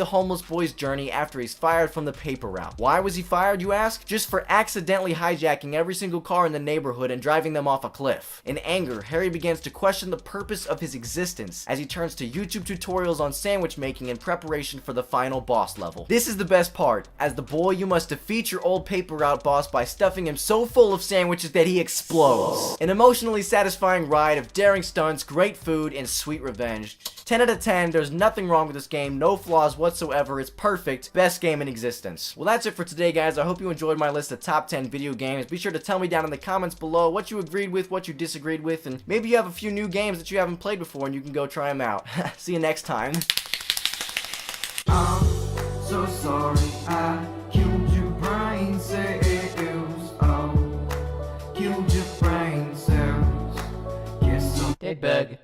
the homeless boy's journey after he's fired from the paper route. Why was he fired, you ask? Just for accidentally hijacking every single car in the neighborhood and driving them off a cliff. In anger, Harry begins to question the purpose of his existence as he turns to YouTube tutorials on sandwich making in preparation for the final boss level. This is the best part. As the boy, you must defeat your old paper route boss by stuffing him so full of sandwiches that he explodes. An emotionally satisfying ride of daring stunts, great food, and sweet revenge. 10 out of 10, there's nothing wrong with this game, no flaws whatsoever, it's perfect, best game in existence. Well, that's it for today, guys. I hope you enjoyed my list of top 10 video games. Be sure to tell me down in the comments below what you agreed with, what you disagreed with, and maybe you have a few new games that you haven't played before and you can go try them out. See you next time. I'm so sorry I killed your brain cells. Oh, killed your brain cells. Yes, I'm Dead bug.